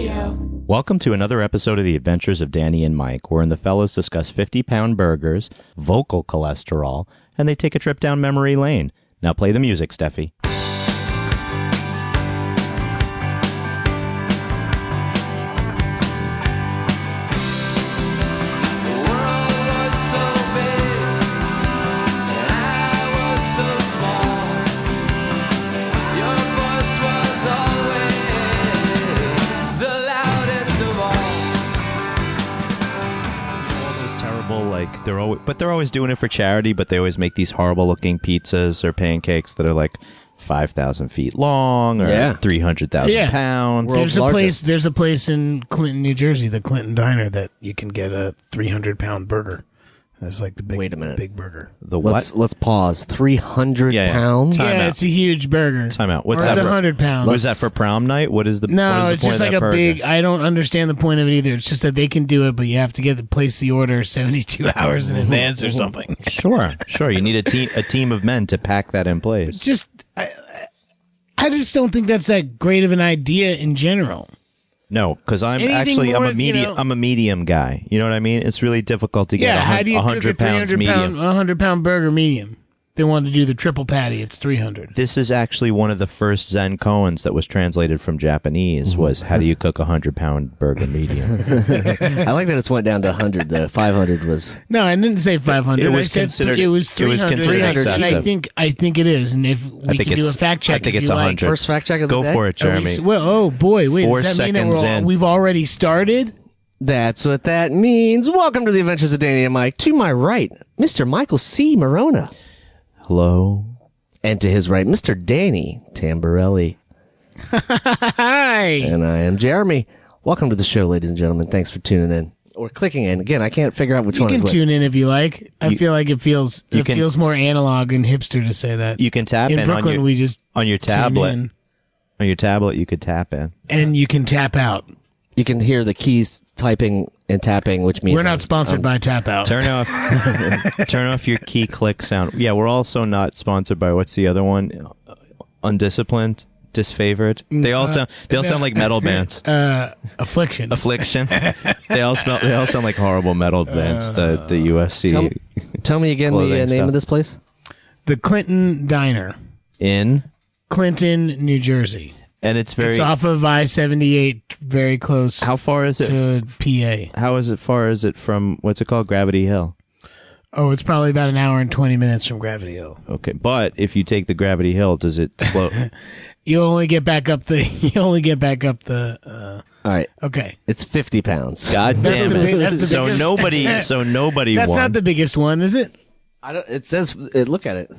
Radio. Welcome to another episode of The Adventures of Danny and Mike, wherein the fellows discuss 50-pound burgers, vocal cholesterol, and they take a trip down memory lane. Now play the music, Steffi. They're always doing it for charity, but they always make these horrible looking pizzas or pancakes that are like 5,000 feet long or 300,000 pounds. There's a place in Clinton, New Jersey, the Clinton Diner, that you can get a 300-pound burger. That's like the big, Wait a minute. Big burger. Let's pause. 300 pounds? It's a huge burger. Time out. What's or that? It's 100 pounds. Was that for prom night? What is the No, what is the it's point just of like that a burger? big. I don't understand the point of it either. It's just that they can do it, but you have to place the order 72 hours in advance or something. Sure. You need a team of men to pack that in place. I just don't think that's that great of an idea in general. No, because I'm a medium guy. You know what I mean? It's really difficult to get how do you 100 cook a pounds medium. 100-pound burger medium? They want to do the triple patty. It's 300. This is actually one of the first Zen koans that was translated from Japanese. Was how do you cook 100-pound burger medium? I like that it's went down to 100. The 500 was. No, I didn't say 500. It was I said considered. It was 300. 300 and I think it is. And if we can do a fact check, I think it's 100. First fact check of the day? Go for it, Jeremy. Oh boy, wait. 4 does that mean seconds that in. we've already started? That's what that means. Welcome to the Adventures of Danny and Mike. To my right, Mr. Michael C. Morona. Hello. And to his right, Mr. Danny Tamborelli. Hi. And I am Jeremy. Welcome to the show, ladies and gentlemen. Thanks for tuning in. Or clicking in. Again, I can't figure out which one You is can which. tune in if you like. I feel like it feels more analog and hipster to say that. You can tap in Brooklyn, we just on your tablet. tune in. On your tablet, you could tap in. And you can tap out. You can hear the keys typing and tapping, which means We're not sponsored by Tap Out. Turn off your key click sound. Yeah, we're also not sponsored by what's the other one? Undisciplined, disfavored. They all sound like metal bands. Affliction. They all sound like horrible metal bands. The UFC. Tell me again the name of this place. The Clinton Diner In Clinton, New Jersey. And it's off of I-78, very close. How far is it to PA? How far is it from what's it called, Gravity Hill? Oh, it's probably about an hour and 20 minutes from Gravity Hill. Okay, but if you take the Gravity Hill, does it slow? You only get back up the. All right. Okay. It's 50 pounds. God damn it! So nobody That's won. not the biggest one, is it? It says. Look at it.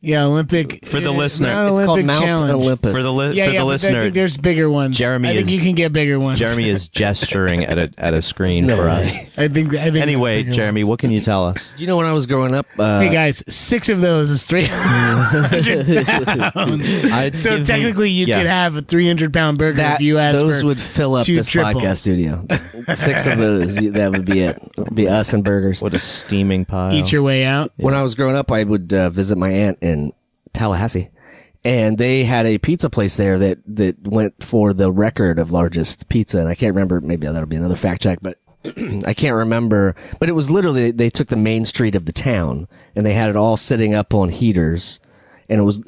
Yeah, Olympic. For the listener. It's It's called Olympic Mount Challenge. Olympus. For the But listener, I think there's bigger ones. I think you can get bigger ones. Jeremy is gesturing at a screen No for way. us. I think. Anyway, there's bigger Jeremy, ones. what can you tell us? Do you know when I was growing up? Hey guys, 6 of those is 300 pounds. So technically, you could have a 300-pound burger if you asked those for would fill up 2 this triples. podcast studio. 6 of those, that would be it. It would be us and burgers. What a steaming pile. Eat your way out. When I was growing up, I would visit my aunt in Tallahassee, and they had a pizza place there that went for the record of largest pizza. And I can't remember, maybe that'll be another fact check, but I can't remember. But it was literally, they took the main street of the town and they had it all sitting up on heaters. And it was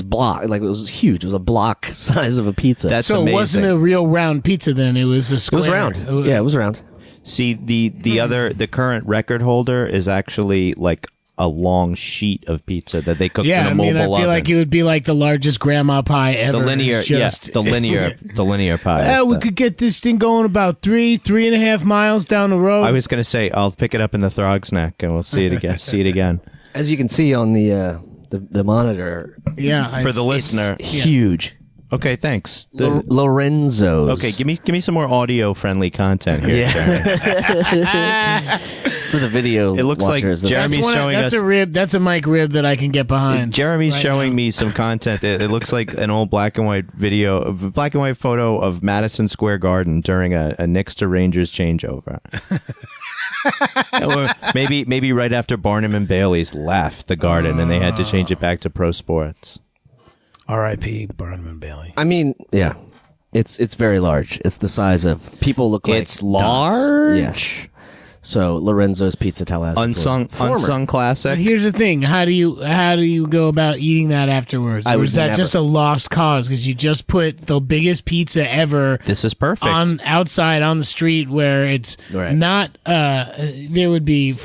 block, like it was huge. It was a block size of a pizza. That's So amazing. it wasn't a real round pizza then. It was a It square. was round. Yeah, it was round. See, the current record holder is actually like a long sheet of pizza that they cooked in a mobile oven. I feel like it would be like the largest grandma pie ever. The linear pie. We could get this thing going about 3.5 miles down the road. I was gonna say I'll pick it up in the Throg's Neck and we'll see it again. As you can see on the monitor, For the listener, huge. okay, thanks. Lorenzo's. Okay, give me some more audio friendly content here. Yeah. For the video, It looks like watchers, Jeremy's showing that's us. a rib. That's a mic rib that I can get behind. Jeremy's right showing now. me some content. It looks like an old black and white photo of Madison Square Garden during a Knicks to Rangers changeover. Or maybe right after Barnum and Bailey's left the Garden and they had to change it back to pro sports. R.I.P. Barnum and Bailey. I mean, yeah. It's very large. It's the size of people look like It's dots. large? Yes. So Lorenzo's Pizza Tallahassee. Unsung classic. But here's the thing: how do you go about eating that afterwards? I Or would is that never. just a lost cause because you just put the biggest pizza ever This is perfect. on outside on the street where it's Right. not? There would be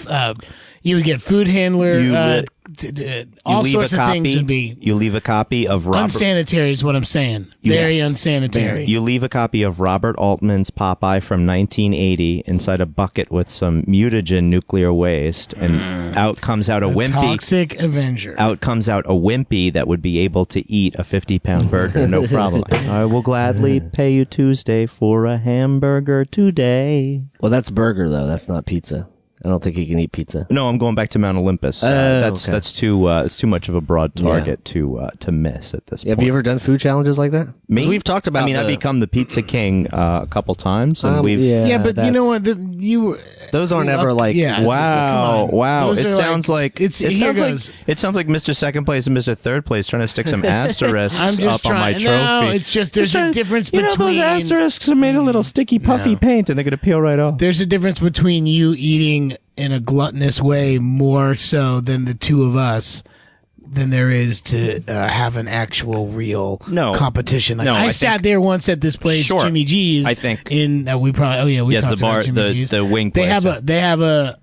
you would get food handler. All leave sorts a of copy. things would be You leave a copy of Robert. unsanitary. Is what I'm saying. Very Yes. unsanitary. You leave a copy of Robert Altman's Popeye from 1980 inside a bucket with some mutagen nuclear waste, and out comes out a wimpy. Toxic Avenger. Out comes out a wimpy that would be able to eat a 50-pound burger, no problem. I will gladly pay you Tuesday for a hamburger today. Well, that's burger though. That's not pizza. I don't think he can eat pizza. No, I'm going back to Mount Olympus. Okay. That's too much of a broad target to miss at this point. Have you ever done food challenges like that? 'Cause Me? we've talked about. I mean, I've become the pizza king a couple times, and we've. yeah, but you know what? Those aren't ever like. Yeah. Wow! Wow! Those It are sounds like it's. it Here sounds like goes. it sounds like Mr. Second Place and Mr. Third Place trying to stick some asterisks I'm just up on my trying. trophy. No, it's just there's a difference You between. know, those asterisks are made of little sticky, puffy paint, and they're gonna peel right off. There's a difference between you eating in a gluttonous way more so than the two of us than there is to have an actual real competition. Like, No, I I sat think- there once at this place, Sure. Jimmy G's. I think- in we probably we Yeah, talked the bar, about Jimmy G's. the wing They place. have a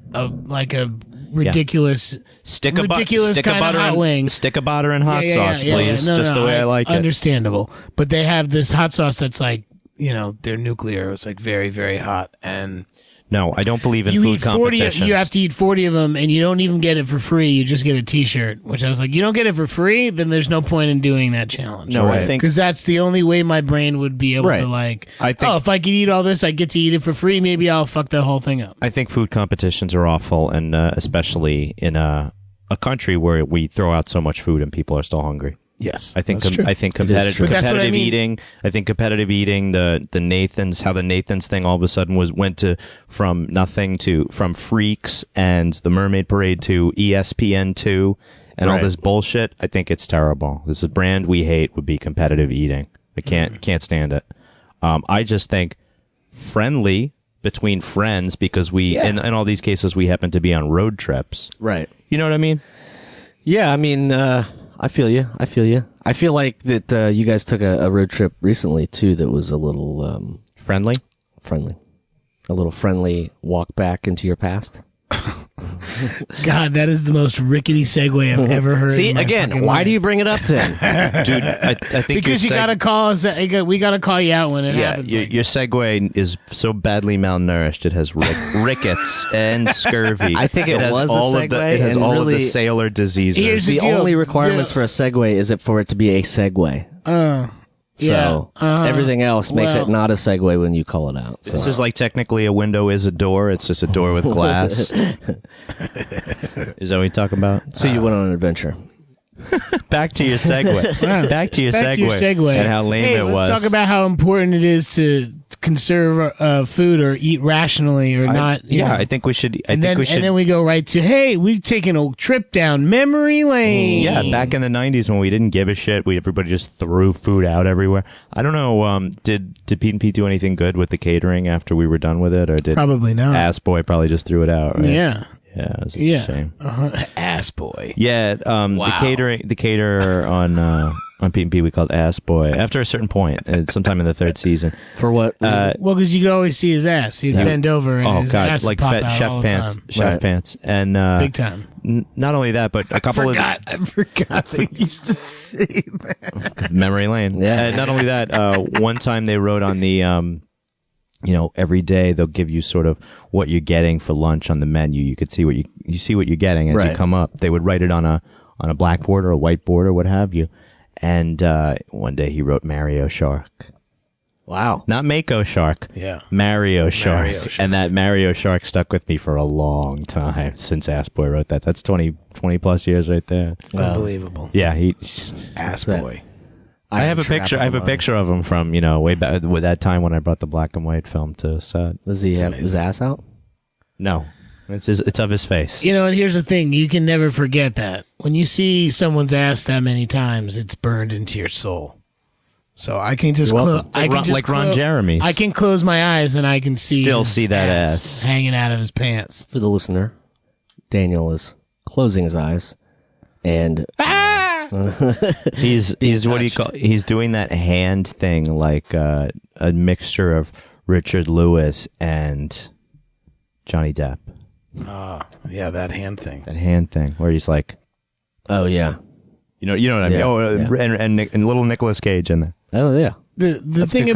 like a ridiculous Stick of ridiculous stick of kind of butter hot and wing. stick of butter and hot sauce, Yeah. please. No, Just the way I like it. Understandable, but they have this hot sauce that's like they're nuclear. It's like very very hot and. No, I don't believe in You food eat 40. competitions. You have to eat 40 of them, and you don't even get it for free. You just get a T-shirt. Which I was like, you don't get it for free, then there's no point in doing that challenge. No, I think because that's the only way my brain would be able Right. to like. I think- if I could eat all this, I get to eat it for free. Maybe I'll fuck the whole thing up. I think food competitions are awful, and especially in a country where we throw out so much food and people are still hungry. Yes, I think that's true. I think true. But competitive that's what I mean. eating. I think competitive eating. The Nathans, how the Nathans thing all of a sudden went to from nothing to from Freaks and the Mermaid Parade to ESPN2 and all Right. this bullshit. I think it's terrible. This is a brand we hate would be competitive eating. I can't stand it. I just think friendly between friends because we in all these cases we happen to be on road trips. Right. You know what I mean? Yeah. I mean, I feel you. I feel like that you guys took a road trip recently too. That was a little Friendly. friendly, a little friendly walk back into your past. God, that is the most rickety segue I've ever heard. See, in my again, fucking why life. do you bring it up then? Dude, I think Because you your gotta call us. We gotta call you out when it happens. your segue is so badly malnourished. It has rickets and scurvy. I think it has was a all of the, segue It has and all of really- the sailor diseases. Here's The deal. only requirements The- for a segue is it for it to be a segue. So everything else makes it not a segue when you call it out. So. This is like technically a window is a door. It's just a door with glass. Is that what you're talking about? So you went on an adventure. Back to your segue. Back to your Back to your segue. And how lame hey, it was. Let's talk about how important it is to conserve food or eat rationally or not. you know. I think we should. And then we go right to, hey, we've taken a trip down memory lane. Yeah, back in the 90s when we didn't give a shit, everybody just threw food out everywhere. I don't know, did Pete and Pete do anything good with the catering after we were done with it? Or did Probably not. Ass Boy probably just threw it out, right? Yeah. Yeah, it was a shame. Ass boy. Yeah, the caterer on Pete and Pete we called Ass Boy after a certain point, sometime in the third season. For what reason? Well, because you could always see his ass. He'd bend over and his ass would like pop fat out chef all the pants, time. chef pants, and Big time. Not only that, but a couple I forgot they used to say that. of memory lane. Yeah. Not only that, one time they wrote on the every day they'll give you sort of what you're getting for lunch on the menu. You could see what you see what you're getting as you Right. come up. They would write it on a blackboard or a whiteboard or what have you. And one day he wrote Mario Shark. Wow. Not Mako Shark. Yeah. Mario Shark. Mario Shark. And that Mario Shark stuck with me for a long time since Ass Boy wrote that. That's 20 plus years right there. Unbelievable. Yeah, Ass that? boy. I have a picture. I have a picture of him from way back with that time when I brought the black and white film to set. Does he have his ass out? No, it's of his face. You know, and here's the thing. You can never forget that. When you see someone's ass that many times, it's burned into your soul. So I can just like Ron Jeremy's. I can close my eyes and I can still see that ass hanging out of his pants. For the listener, Daniel is closing his eyes and he's what do you call? He's doing that hand thing like a mixture of Richard Lewis and Johnny Depp. Yeah, that hand thing. That hand thing where he's like, oh yeah, you know what I mean. Yeah, Oh, yeah. and little Nicolas Cage in there. Oh yeah. The thing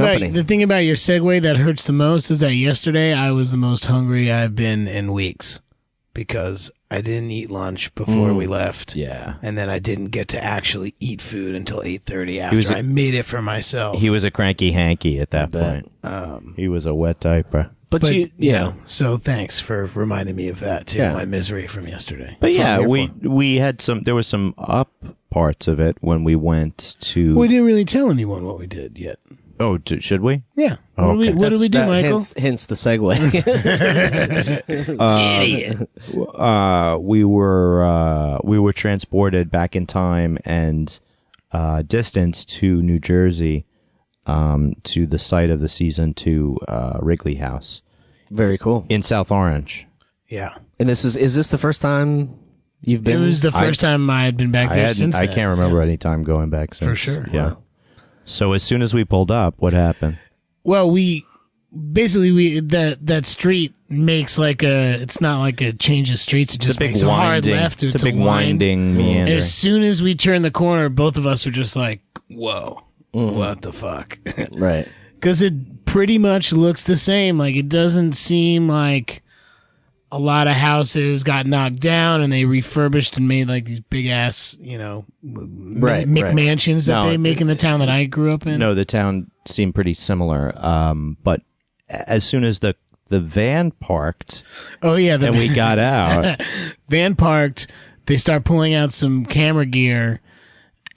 about your segue that hurts the most is that yesterday I was the most hungry I've been in weeks because I didn't eat lunch before we left. Yeah, and then I didn't get to actually eat food until 8:30 after I made it for myself. He was a cranky hanky at that point. He was a wet diaper. But you know. So thanks for reminding me of that too. Yeah. My misery from yesterday. But yeah, we had there was some up parts of it when we went to. We didn't really tell anyone what we did yet. Oh, should we? Yeah. Oh, What did we do, Michael? Hence the segue. Idiot. We were transported back in time and distance to New Jersey, to the site of the season 2 Wrigley House. Very cool. In South Orange. Yeah. And is this the first time you've been? It was the first time I had been back there since I then. can't remember any time going back since. For sure. Yeah. Wow. So as soon as we pulled up, what happened? Well, that street makes it's not like a change of streets. It just makes a hard left. It's a big winding meander. As soon as we turned the corner, both of us were just like, whoa, what the fuck? Right. Because it pretty much looks the same. Like, it doesn't seem like a lot of houses got knocked down and they refurbished and made like these big ass, McMansions that they make in the town that I grew up in. No, the town seemed pretty similar. But as soon as the van parked, and we got out, van parked, they start pulling out some camera gear,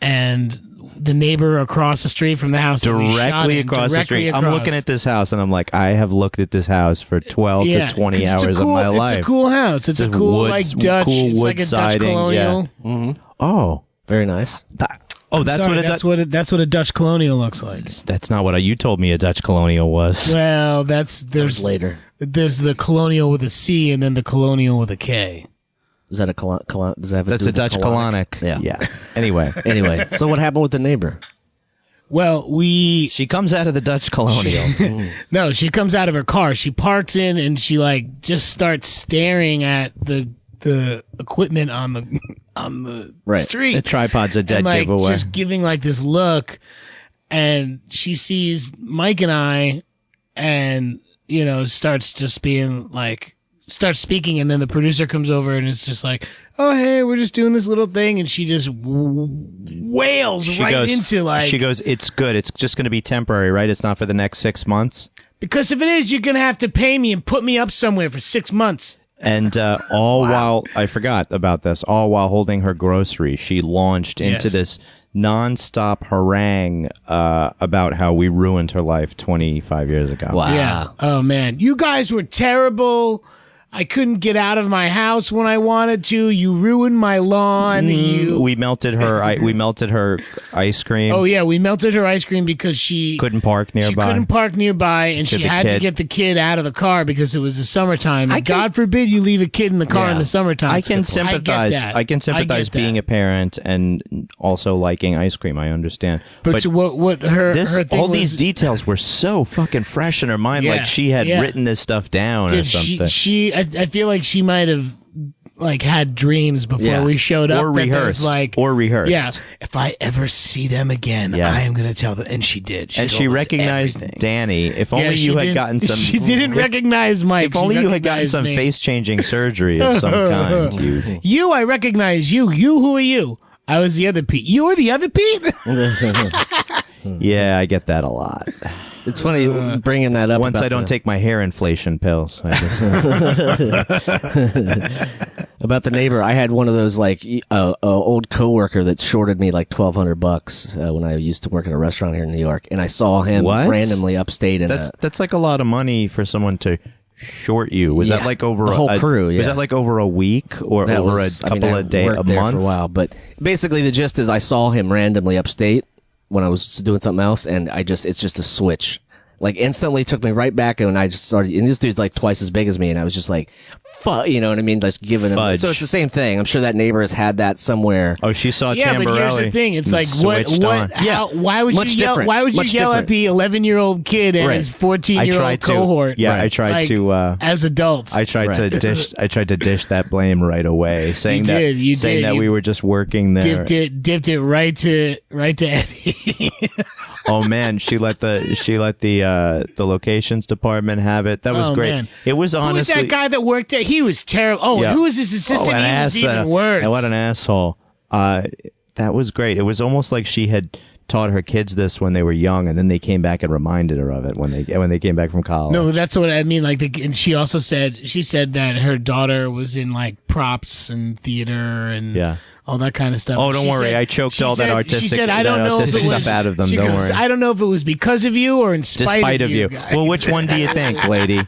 and the neighbor across the street from the house directly across the street. I'm looking at this house and I'm like, I have looked at this house for 12 to 20 hours of my life. It's a cool house. It's a cool Dutch. It's like a Dutch colonial. Yeah. Mm-hmm. Oh, very nice. That's what a Dutch colonial looks like. That's not what you told me a Dutch colonial was. Well, there's later. There's the colonial with a C and then the colonial with a K. Is that does that have That's a Dutch colonic. Yeah. Anyway, so what happened with the neighbor? Well, she comes out of the Dutch colonial. No, she comes out of her car. She parks in and she just starts staring at the equipment on the street. The tripod's a dead and, giveaway. Just giving this look, and she sees Mike and I, and starts just being starts speaking, and then the producer comes over and it's just like, oh hey, we're just doing this little thing, and she just wails into she goes, it's good, it's just going to be temporary, right? It's not for the next 6 months, because if it is, you're going to have to pay me and put me up somewhere for 6 months. And while I forgot about this, all while holding her groceries, she launched into this nonstop harangue about how we ruined her life 25 years ago. Wow. Yeah. Oh man, you guys were terrible. I couldn't get out of my house when I wanted to. You ruined my lawn. We melted her ice cream. Oh yeah, we melted her ice cream because she couldn't park nearby. And she had to get the kid out of the car because it was the summertime. God forbid you leave a kid in the car in the summertime. I can sympathize. I can sympathize being a parent and also liking ice cream. I understand. But so what her thing all was, these details were so fucking fresh in her mind, like she had written this stuff down or something. I feel like she might have had dreams before we showed up, or rehearsed. Yeah, if I ever see them again, I am going to tell them. And she did. She recognized everything. Danny. If only you had gotten some. She didn't recognize Mike. If only you had gotten some face-changing surgery of some kind. I recognize you. Who are you? I was the other Pete. You were the other Pete? Yeah, I get that a lot. It's funny bringing that up. Once I don't take my hair inflation pills. About the neighbor, I had one of those old coworker that shorted me $1,200 when I used to work at a restaurant here in New York, and I saw him randomly upstate. That's like a lot of money for someone to short you. Was that over the whole crew? Yeah. Was that over a week or that over a couple of days, a month? For a while, but basically the gist is I saw him randomly upstate. when I was doing something else, and it's just a switch. Like instantly took me right back, and I just started. And this dude's like twice as big as me, and I was just like, "Fuck," you know what I mean? Just giving him. Fudge. So it's the same thing. I'm sure that neighbor has had that somewhere. Oh, she saw Yeah, Tamborelli. but here's the thing. It's like, switched on. why would Much you yell? different. Why would you Much yell different. at the 11-year-old kid and Right. his 14-year-old cohort? Yeah, Right. I tried Like, to. as adults. I tried to Right. dish. I tried to dish that blame right away, saying You saying did. that You we were just working there. dipped it right to Eddie. Oh man, she let the locations department have it. That was Oh, great. man. It was Who was honestly. that guy that worked there? He was terrible. Oh, Yeah. and who was his assistant? an He was ass, even worse. What an asshole. That was great. It was almost like she had taught her kids this when they were young, and then they came back and reminded her of it when they came back from college. No, that's what I mean. Like, and she also said that her daughter was in like props and theater and Yeah. all that kind of stuff. Oh, And don't she worry. said- I choked she all that said- artistic- She said, "I that don't know if it artistic was stuff out of them, she don't goes, worry. I don't know if it was because of you or in Despite of you. guys." Well, which one do you think, lady?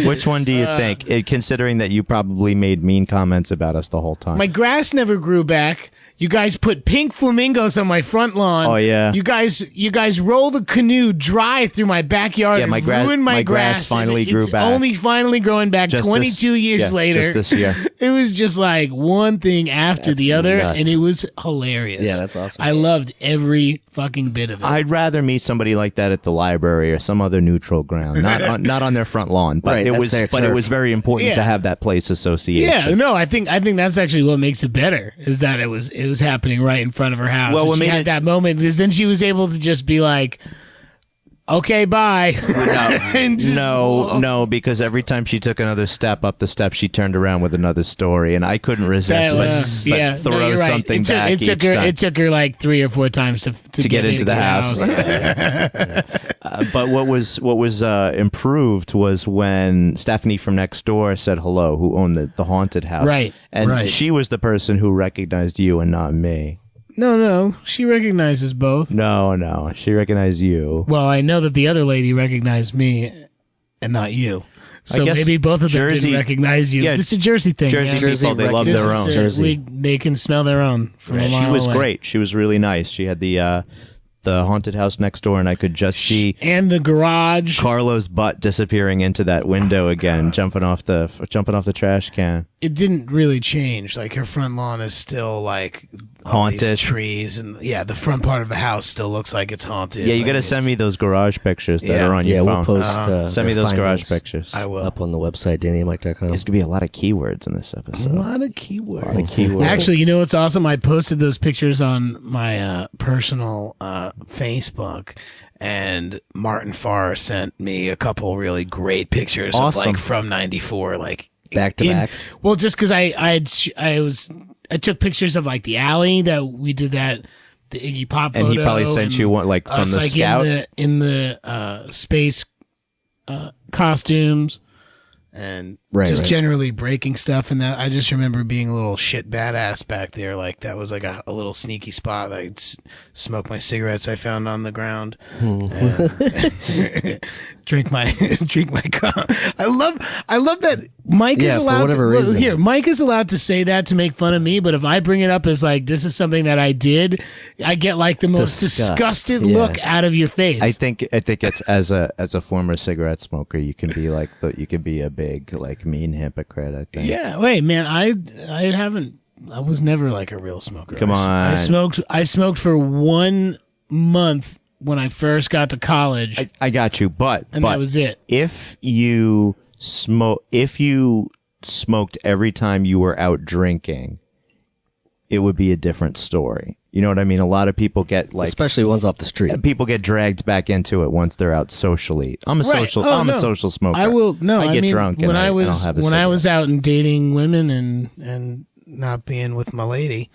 Which one do you think? Considering that you probably made mean comments about us the whole time. My grass never grew back. You guys put pink flamingos on my front lawn. Oh, yeah. You guys rolled a canoe dry through my backyard Yeah, and my grass- ruined my my grass finally and grew it's back. Only finally growing back Just 22 this- years yeah, later. just this year. It was just like one thing after the other, nuts. and it was hilarious. Yeah, that's awesome. I loved every fucking bit of it. I'd rather meet somebody like that at the library or some other neutral ground, not on their front lawn. But Right, it that's was their but it turf. was very important to Yeah. have that place association. Yeah, no, I think that's actually what makes it better is that it was happening right in front of her house. Well, And what she made had it- that moment because then she was able to just be like, "Okay, bye." And just- No, because every time she took another step up the steps, she turned around with another story, and I couldn't resist but throw you're right. something it took, back it took each her. time. It took her like 3 or 4 times to get into the house. But what was improved was when Stephanie from next door said hello, who owned the haunted house, Right, and right. she was the person who recognized you and not me. No, she recognizes both. No, she recognized you. Well, I know that the other lady recognized me and not you. So guess maybe both of them Jersey- didn't recognize you. yeah, It's a Jersey thing. Jersey man. people, they love Just their own. as, Jersey. they can smell their own from a She mile was away. great. She was really nice. She had the haunted house next door, and I could just see And the garage. Carlo's butt disappearing into that window again, jumping off the trash can. It didn't really change. Like her front lawn is still like all these Haunted. trees, and the front part of the house still looks like it's haunted. Yeah, you Like, got to send me those garage pictures that Yeah. are on your Yeah, phone. we'll post. Send me their those garage findings pictures. I will. up on the website, DannyandMike.com. There's gonna be a lot of keywords in this A episode. lot of keywords. Keywords. Actually, you know what's awesome? I posted those pictures on my personal Facebook, and Martin Farr sent me a couple really great pictures of Awesome. like from '94, like Back to in- backs. Well, just because I took pictures of like the alley that we did the Iggy Pop And he photo, probably sent and you one like from us, the like, scout. in the space costumes. And Right, just right. generally breaking stuff, and that I just remember being a little shit badass back there. Like that was like a little sneaky spot. I'd smoke my cigarettes I found on the ground, and drink my I love that Mike Yeah, is for allowed whatever to reason. here. Mike is allowed to say that to make fun of me, but if I bring it up as like this is something that I did, I get like the most Disgust. disgusted Yeah. look out of your face. I think it's as a former cigarette smoker, you can be like you can be a big like mean hypocrite. I think. Yeah, wait, man, I was never like a real smoker. Come I on. I smoked for 1 month when I first got to college, I got you, but and that was it. if you smoked every time you were out drinking, it would be a different story. You know what I mean? A lot of people get like Especially ones off the street. people get dragged back into it once they're out socially. I'm a Right. social Oh, I'm no. a social smoker. I will no. I get mean, drunk and when I I'll was have a when I cigarette. was out and dating women and not being with my lady,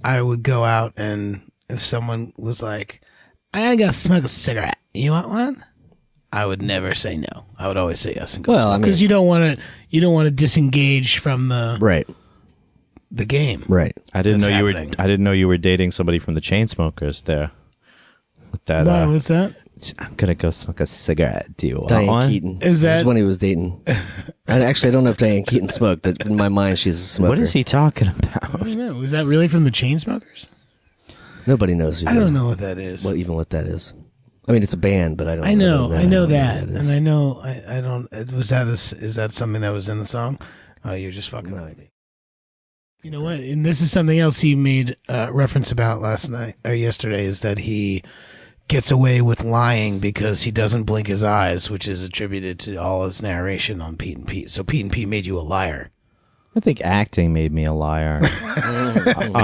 I would go out, and if someone was like, "I gotta smoke a cigarette, you want one?" I would never say no. I would always say yes and go. Well, I because mean- you don't want to disengage from the Right. game. Right. I didn't that's know happening. I didn't know you were dating somebody from the Chainsmokers there. With that, Why, what's that? I'm gonna go smoke a cigarette. Do you want Diane one? Keaton. Is That was that- when he was dating. I don't know if Diane Keaton smoked, but in my mind, she's a smoker. What is he talking I about? don't know. Was that really from the Chainsmokers? Nobody knows. I don't know what that is. What that is. I mean, it's a band, but I don't. I know that, what and I know I don't. Was that is that something that was in the song? Oh, you're just fucking with me. You know what? And this is something else he made reference about last night or yesterday. Is that he gets away with lying because he doesn't blink his eyes, which is attributed to all his narration on Pete and Pete. So Pete and Pete made you a liar. I think acting made me a liar. But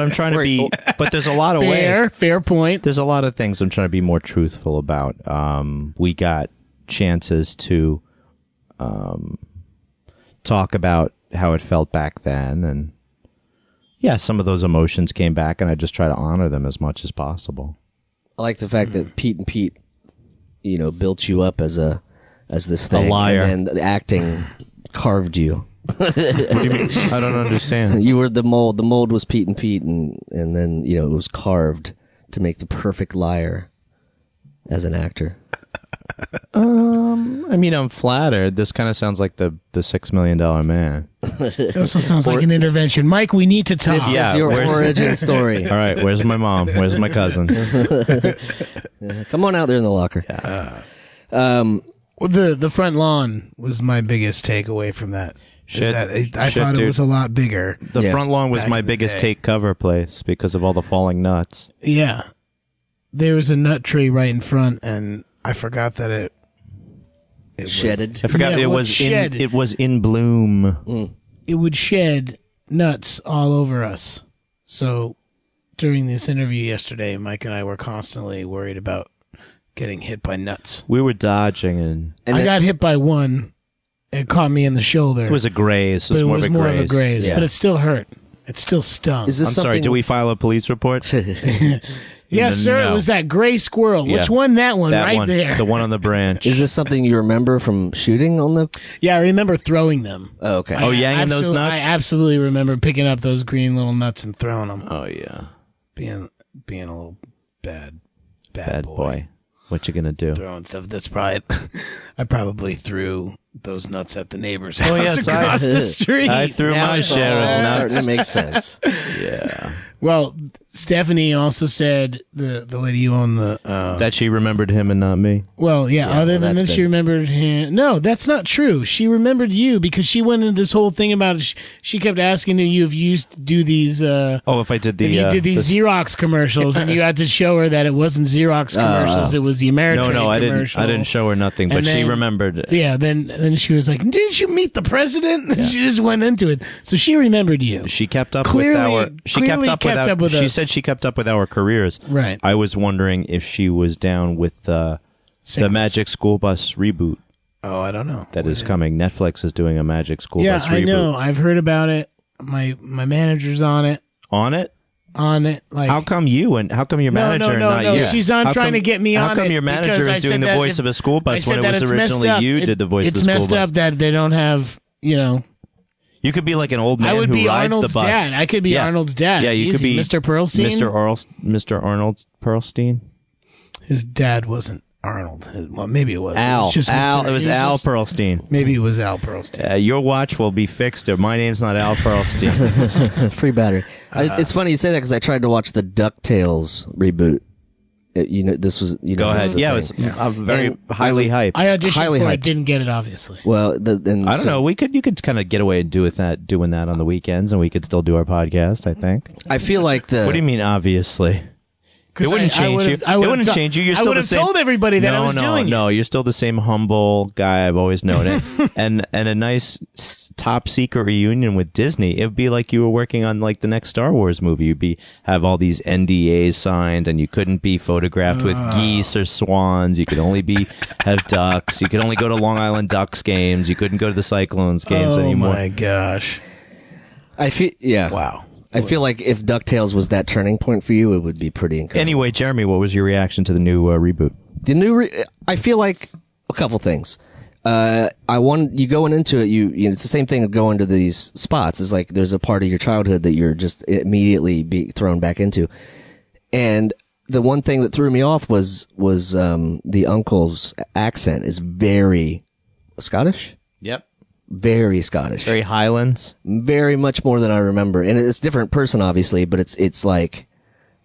I'm trying to be. But there's a lot of ways. Fair point. There's a lot of things I'm trying to be more truthful about. We got chances to talk about how it felt back then, and yeah, some of those emotions came back, and I just try to honor them as much as possible. I like the fact that Pete and Pete, built you up as this thing, a liar, and then the acting carved you. What do you mean? I don't understand. You were the mold. The mold was Pete and Pete, and then it was carved to make the perfect liar as an actor. I mean, I'm flattered. This kind of sounds like the $6 Million Man. It also sounds like an intervention. Mike, we need to talk. This is your origin story. All right, where's my mom? Where's my cousin? Come on out there in the locker. Well, the front lawn was my biggest takeaway from that. I thought it was a lot bigger. The front lawn was my biggest take cover place because of all the falling nuts. Yeah. There was a nut tree right in front, and I forgot that it shedded. I forgot it was in bloom. Mm. It would shed nuts all over us. So during this interview yesterday, Mike and I were constantly worried about getting hit by nuts. We were dodging, and I got hit by one. It caught me in the shoulder. It was a graze. It was more of a graze, yeah. but it still hurt. It still stung. Is this I'm something... sorry, do we file a police report? Yes, sir. No. It was that gray squirrel. Yeah. Which one? That one, That right one, there. the one on the branch. Is this something you remember from shooting on the... Yeah, I remember throwing them. Oh, okay. Yanging those nuts? I absolutely remember picking up those green little nuts and throwing them. Oh, yeah. Being a little bad boy. What you gonna do? Throwing stuff. That's probably... I probably threw those nuts at the neighbor's house yes, across the street. I threw my share of nuts. Starting to make sense. Yeah. Well, Stephanie also said, the lady who owned the... That she remembered him and not me. Well, yeah, other than that, that's she good. remembered him. No, that's not true. She remembered you because she went into this whole thing about it. She kept asking you if you used to do these... If I did the... if you did these Xerox commercials, and you had to show her that it wasn't Xerox commercials, it was the Ameritrade No, I commercial. didn't show her nothing, but And she then- remembered. Yeah, then she was like, didn't you meet the president? Yeah. She just went into it. So she remembered you. She kept up Clearly- with our... She clearly kept up with She us. said she kept up with our careers. Right. I was wondering if she was down with the Singles. Magic School Bus reboot Oh, I don't know. that is coming. Netflix is doing a Magic School Yeah, Bus reboot. I know. I've heard about it. My manager's on it. On it? Like, How come you and how come your manager and not you? She's on How trying come- to get me on How come it your manager because I is doing said the that voice of a school I bus said when it that was it's messed originally up. you did the voice of the It's school messed bus? up that they don't have, You could be like an old man I would who be rides Arnold's the bus. dad. I could be Yeah. Arnold's dad. Yeah, you could Easy. be Mr. Pearlstein. Mr. Arnold Pearlstein. His dad wasn't Arnold. Well, maybe it was. Al. It was just Al. Mr. It was Al Pearlstein. Maybe it was Al Pearlstein. Your watch will be fixed. Or my name's not Al Pearlstein. Free battery. It's funny you say that because I tried to watch the DuckTales reboot. This was... Go this ahead. is the Yeah, it thing. was very And highly hyped. I auditioned Highly for it. hyped. Didn't get it, obviously. Well, I don't know. You could kind of get away and doing that on the weekends, and we could still do our podcast. I think. I feel like the... What do you mean? Obviously, it wouldn't change you. It wouldn't change you. You're still I would the have same. told everybody that I was doing it. No, you're still the same humble guy I've always known it. and a nice top secret reunion with Disney. It'd be like you were working on like the next Star Wars movie. You'd have all these NDAs signed, and you couldn't be photographed with geese or swans. You could only have ducks. You could only go to Long Island Ducks games. You couldn't go to the Cyclones games anymore. Oh my gosh! I feel... Yeah. Wow. I feel like if DuckTales was that turning point for you, it would be pretty incredible. Anyway, Jeremy, what was your reaction to the new reboot? The new... I feel like a couple things. You going into it, it's the same thing of going to these spots. It's like there's a part of your childhood that you're just immediately be thrown back into. And the one thing that threw me off was the uncle's accent is very Scottish. Yep. Very Scottish. Very Highlands. Very much more than I remember. And it's a different person, obviously, but it's like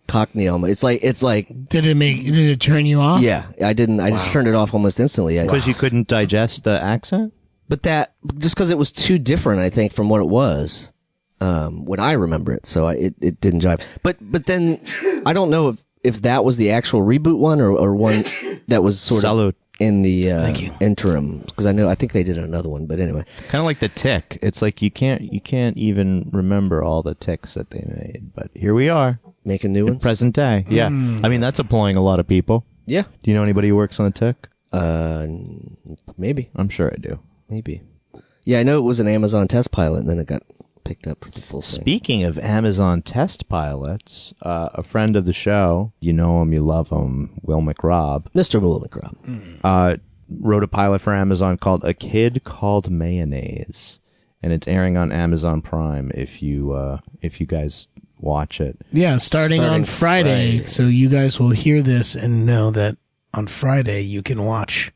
Cockney almost. It's like Did it turn you off? yeah. I didn't. I just turned it off almost instantly. Because you couldn't digest the accent? But that just because it was too different, I think, from what it was when I remember it. So it didn't jive. But then I don't know if that was the actual reboot one or one that was sort Salute. of in the interim, because I think they did another one. But anyway, Kind of like the Tick. It's like you can't even remember all the ticks that they made. But here we are, making new ones. present day. Yeah, I mean that's employing a lot of people. Yeah, Do you know anybody who works on a Tick? maybe. I'm sure I do. Maybe. Yeah, I know it was an Amazon test pilot, and then it got picked up for the full thing. Speaking of Amazon test pilots, a friend of the show, you know him, you love him, Will McRobb, Mr. Will McRobb. wrote a pilot for Amazon called A Kid Called Mayonnaise, and it's airing on Amazon Prime if you guys watch it. Yeah, starting on Friday. So you guys will hear this and know that on Friday you can watch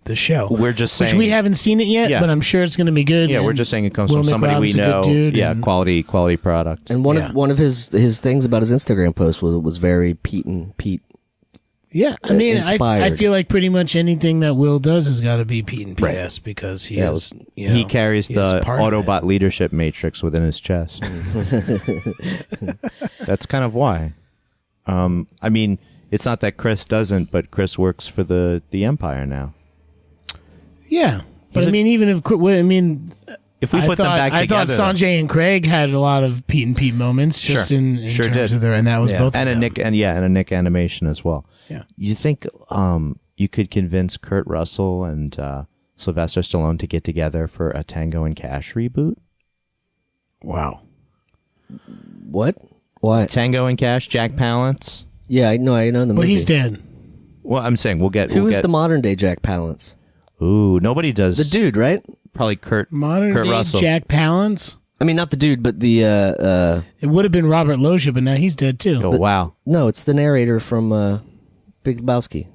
the show. We're just saying, which we haven't seen it yet, Yeah. but I'm sure it's going to be good. yeah, we're and just saying it comes Will from somebody we McRobb's a know. good dude, Yeah, and- quality product. And one of his things about his Instagram post was very Pete. Yeah, I mean, I inspired. feel like pretty much anything that Will does has got to be Pete and Right. PS because he Yeah, is. You He know, carries he is the part of it. Autobot leadership matrix within his chest. That's kind of why. I mean, it's not that Chris doesn't, but Chris works for the Empire now. Yeah, but He's I mean, even if I mean, If we I put them thought- back I together, thought Sanjay and Craig had a lot of Pete and Pete moments, just Sure. in Sure terms did. of their, and that was Yeah. both and of a them. Nick and a Nick animation as well. Yeah. You think you could convince Kurt Russell and Sylvester Stallone to get together for a Tango and Cash reboot? Wow. What? Why? Tango and Cash, Jack Palance. Yeah, I know the movie. Well, he's dead. Well, I'm saying Who is the modern day Jack Palance? Ooh, nobody does. The dude, right? Probably Kurt Modern day Russell. Jack Palance. I mean, not the dude, but the It would have been Robert Loggia, but now he's dead too. Oh wow, no, it's the narrator from Big Lebowski.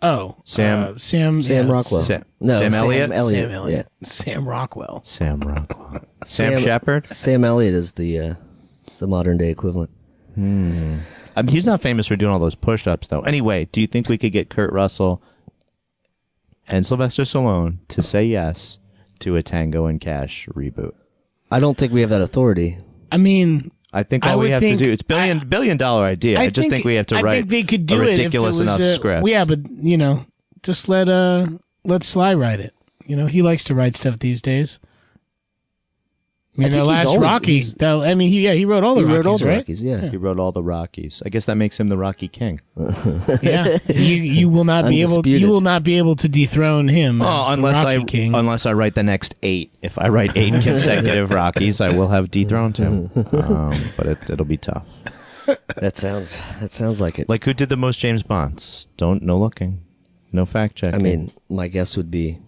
Oh, Sam Sam yes. Rockwell. Sam Sam Elliott? Sam Yeah. Sam Rockwell. Sam Rockwell, Sam Shepard. Sam Elliott is the modern day equivalent. He's not famous for doing all those push-ups though. Anyway, do you think we could get Kurt Russell and Sylvester Stallone to say yes to a Tango and Cash reboot? I don't think we have that authority. I mean, I think I all we would have think- to do, it's billion dollar idea. I just think we have to I write think they could do a it if ridiculous it was enough script. Yeah, but just let Sly write it. He likes to write stuff these days. I mean, I think the he's last always- Rocky. he's- He wrote all the He Rockies, wrote all the right? Rockies, yeah. He wrote all the Rockies. I guess that makes him the Rocky King. Yeah, you will not be able. Undisputed. You will not be able to dethrone him. Oh, as the Rocky King. unless I write the next 8. If I write 8 consecutive Rockies, I will have dethroned him. But it'll be tough. That sounds like it. Like who did the most James Bonds? No looking, no fact checking. I mean, my guess would be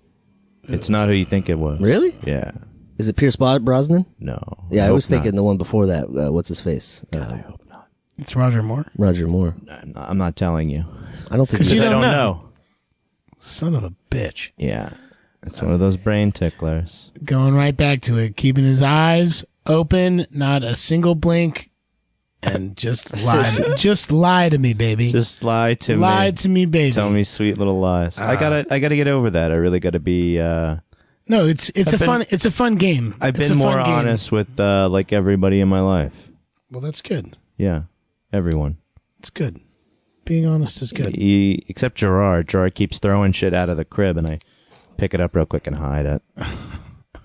it's not who you think it was. really. Yeah. Is it Pierce Brosnan? No. Yeah, I hope was thinking not. the one before that. What's his face? I hope not. It's Roger Moore. Roger Moore. I'm not telling you I don't think. Because because you I don't don't know. know. Son of a bitch. Yeah, it's one of those brain ticklers. Going right back to it, keeping his eyes open, not a single blink, and just lie. Just lie to me, baby. Just lie to me. lie to me, baby. Tell me sweet little lies. I gotta get over that. I really gotta be. No, it's a fun game. I've It's been a fun more game. honest with like everybody in my life. Well, that's good. Yeah, everyone. It's good. Being honest is good. Except Gerard. Gerard keeps throwing shit out of the crib, and I pick it up real quick and hide it.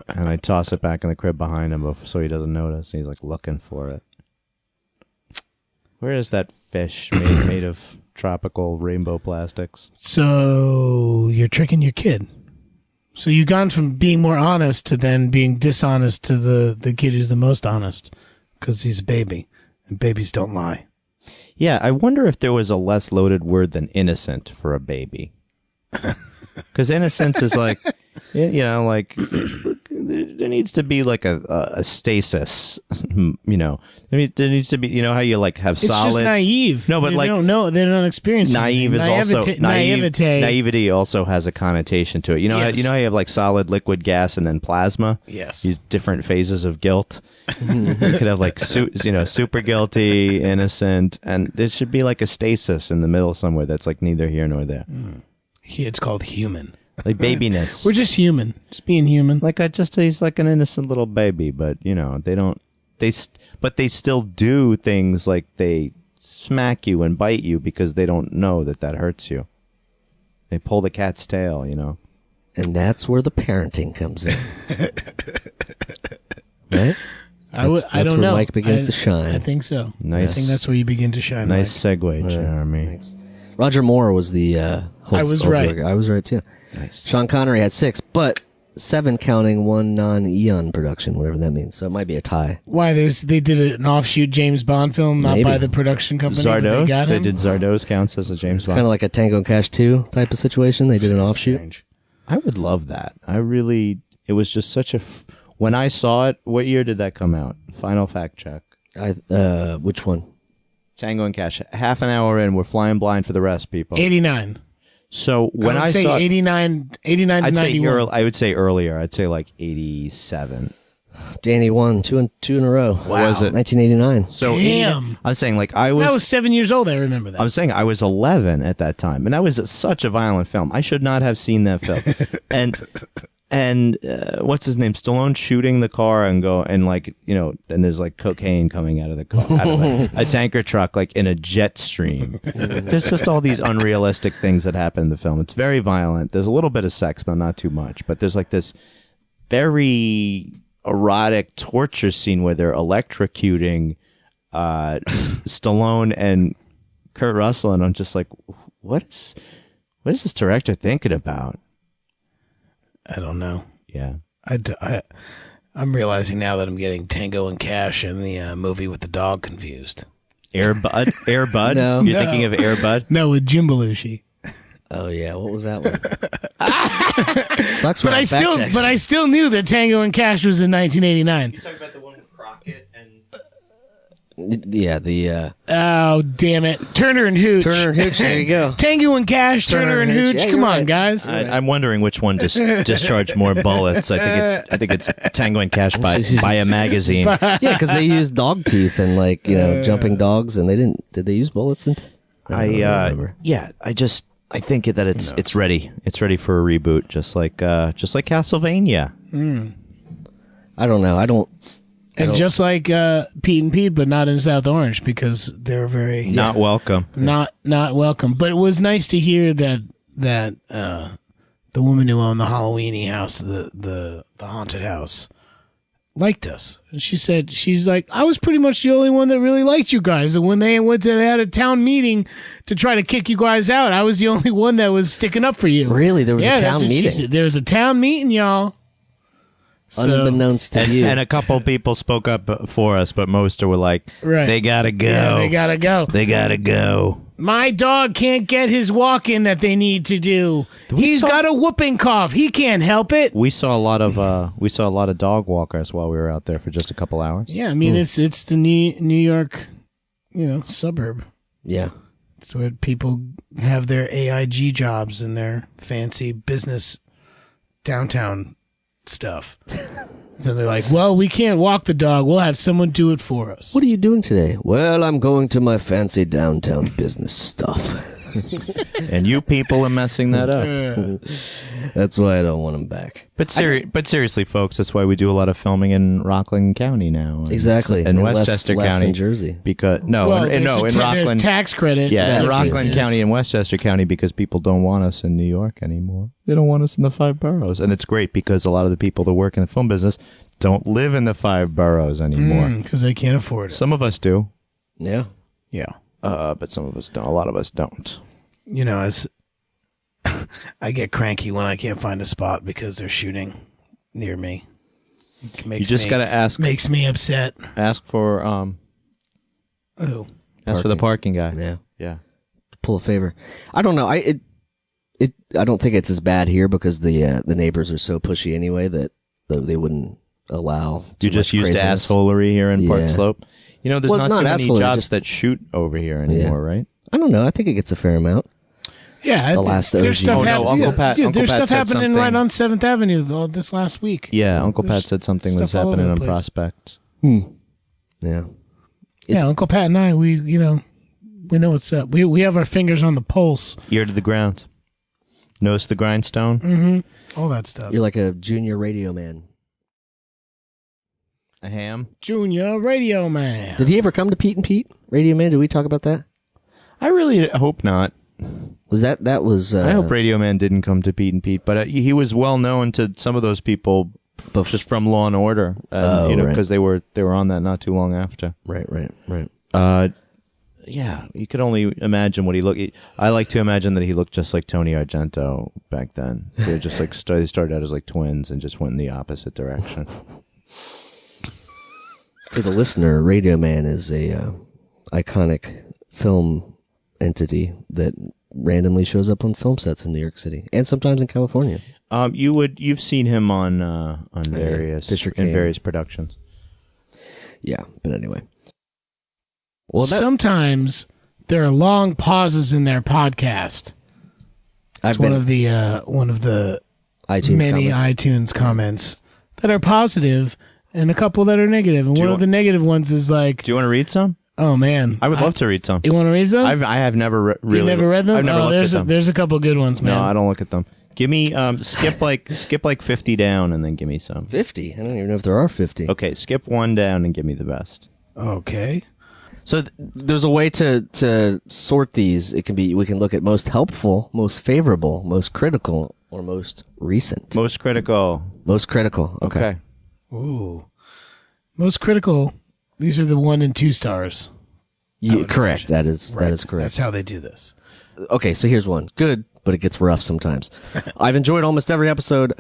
And I toss it back in the crib behind him so he doesn't notice. He's like looking for it. Where is that fish made of tropical rainbow plastics? So you're tricking your kid. So you've gone from being more honest to then being dishonest to the kid who's the most honest because he's a baby and babies don't lie. Yeah, I wonder if there was a less loaded word than innocent for a baby. Because innocence is like, You know, like there needs to be like a stasis. You know, I mean, there needs to be. You know how you like have It's solid. just naive. No, but they like don't know. They're not experiencing. naive is also naivete. Naivety also has a connotation to it. You know, Yes. you know how you have like solid, liquid, gas, and then plasma. Yes. Different phases of guilt. You could have like super guilty, innocent, and there should be like a stasis in the middle somewhere that's like neither here nor there. It's called human. Like babiness. We're just human. Just being human. Like he's like an innocent little baby, but you know but they still do things like they smack you and bite you because they don't know that hurts you. They pull the cat's tail, you know. And that's where the parenting comes in. Right? I don't where know. Mike begins to shine. I think so. Nice. I think that's where you begin to shine. Nice Mike. segue, Jeremy. Thanks. Roger Moore was the host. I was right. I was right too. Nice. Sean Connery had 6, but 7 counting one non-Eon production, whatever that means. So it might be a tie. Why? They did an offshoot James Bond film, not Maybe. by the production company. But they Zardos? got They him? did Zardos counts as a James Bond. Kind of like a Tango and Cash 2 type of situation. They did an offshoot. Strange. I would love that. It was just such a. When I saw it, what year did that come out? Final fact check. Which one? Tango and Cash. Half an hour in, we're flying blind for the rest, people. 89. So when I would say saw 89 to I'd say 91. I would say earlier. I'd say like 87. Danny won two in a row. What was it? 1989. So Damn. I'm saying like I was 7 years old. I remember that. I'm saying I was 11 at that time, and that was such a violent film. I should not have seen that film. and what's his name? Stallone shooting the car and and there's like cocaine coming out of the car, out of a tanker truck, like in a jet stream. There's just all these unrealistic things that happen in the film. It's very violent. There's a little bit of sex, but not too much. But there's like this very erotic torture scene where they're electrocuting Stallone and Kurt Russell, and I'm just like, what is this director thinking about? I don't know. Yeah. I'm realizing now that I'm getting Tango and Cash and the movie with the dog confused. Air Bud? No. You're thinking of Air Bud? No, with Jim Belushi. Oh yeah, what was that one? Sucks. But I still knew that Tango and Cash was in 1989. You talking about the one with Crockett and... Yeah, the Oh, damn it. Turner and Hooch. Turner and Hooch. There you go. Tango and Cash, Turner and Hooch. Yeah, Come you're on, right. guys. I'm wondering which one discharged more bullets. I think it's Tango and Cash by a magazine. Yeah, because they used dog teeth and jumping dogs, and they didn't. Did they use bullets? I don't remember. I think that it's ready. It's ready for a reboot, just like Castlevania. I don't know. I don't. And just like Pete and Pete, but not in South Orange because they're very Not welcome. not welcome. But it was nice to hear that the woman who owned the Halloweenie house, the haunted house, liked us. And she said, she's like, I was pretty much the only one that really liked you guys. And when they had a town meeting to try to kick you guys out, I was the only one that was sticking up for you. Really, there was a that's town what she meeting. said. There was a town meeting, y'all. So- Unbeknownst to you. And a couple people spoke up for us, but most were like, Right. they gotta go. Yeah, they gotta go. They gotta go. My dog can't get his walk in that they need to do. He's got a whooping cough. He can't help it. We saw a lot of dog walkers while we were out there for just a couple hours. Yeah, I mean it's the New York, suburb. Yeah. It's where people have their AIG jobs and their fancy business downtown stuff. So they're like, well, we can't walk the dog. We'll have someone do it for us. What are you doing today? Well, I'm going to my fancy downtown business stuff. And you people are messing that up. That's why I don't want him back. But seriously, folks, that's why we do a lot of filming in Rockland County now. And, Exactly. And less Westchester in County. Jersey. Because in there's Rockland tax credit. Yeah, in That's Rockland yes. County and Westchester County because people don't want us in New York anymore. They don't want us in the 5 boroughs. And it's great because a lot of the people that work in the film business don't live in the 5 boroughs anymore. Because they can't afford it. Some of us do. Yeah. Yeah. But some of us don't. A lot of us don't. As I get cranky when I can't find a spot because they're shooting near me. You just got to ask. Makes me upset. Ask for Oh. Ask for the parking guy. Yeah. Yeah. Pull a favor. I don't know. I don't think it's as bad here because the neighbors are so pushy anyway that they wouldn't allow. You just used to assholery here in Park Slope. You know, there's Well, not too many jobs just that shoot over here anymore, right? I don't know. I think it gets a fair amount. Yeah, The last there's OG. stuff, Oh, no, happening. Uncle Pat- Uncle there's Pat stuff said happening something. right on 7th Avenue this last week. Yeah, Uncle There's Pat said something was stuff all over happening the on place. Prospect. Yeah. Yeah, Uncle Pat and I, we know what's up. We have our fingers on the pulse. Ear to the ground. Nose to the grindstone. All that stuff. You're like a junior radio man. A ham. Junior Radio Man. Did he ever come to Pete and Pete? Radio Man, did we talk about that? I really hope not. Was that was... I hope Radio Man didn't come to Pete and Pete, but he was well known to some of those people just from Law and Order, and, right. because they were on that not too long after. Right. Yeah, you could only imagine what he looked. I like to imagine that he looked just like Tony Argento back then. They were just like they started out as like twins and just went in the opposite direction. For the listener, Radio Man is a iconic film entity that randomly shows up on film sets in New York City and sometimes in California. You've seen him on various Fisher in King. various productions. Yeah, but anyway. Well, sometimes there are long pauses in their podcast. I've It's one been of the iTunes many comments. iTunes comments that are positive and a couple that are negative. And one of the negative ones is like, Do you want to read some? oh man, I would love to read some. You want to read them? I have never really. You never read them? I've never looked at them. There's a couple good ones, man. No, I don't look at them. Give me skip like 50 down and then give me some. 50? I don't even know if there are 50. Okay, skip one down and give me the best. Okay. So there's a way to sort these. We can look at most helpful, most favorable, most critical, or most recent. Most critical. Most critical. Okay. Ooh. Most critical. These are the 1 and 2 stars. Correct. That is correct. That's how they do this. Okay, so here's one. Good, but it gets rough sometimes. I've enjoyed almost every episode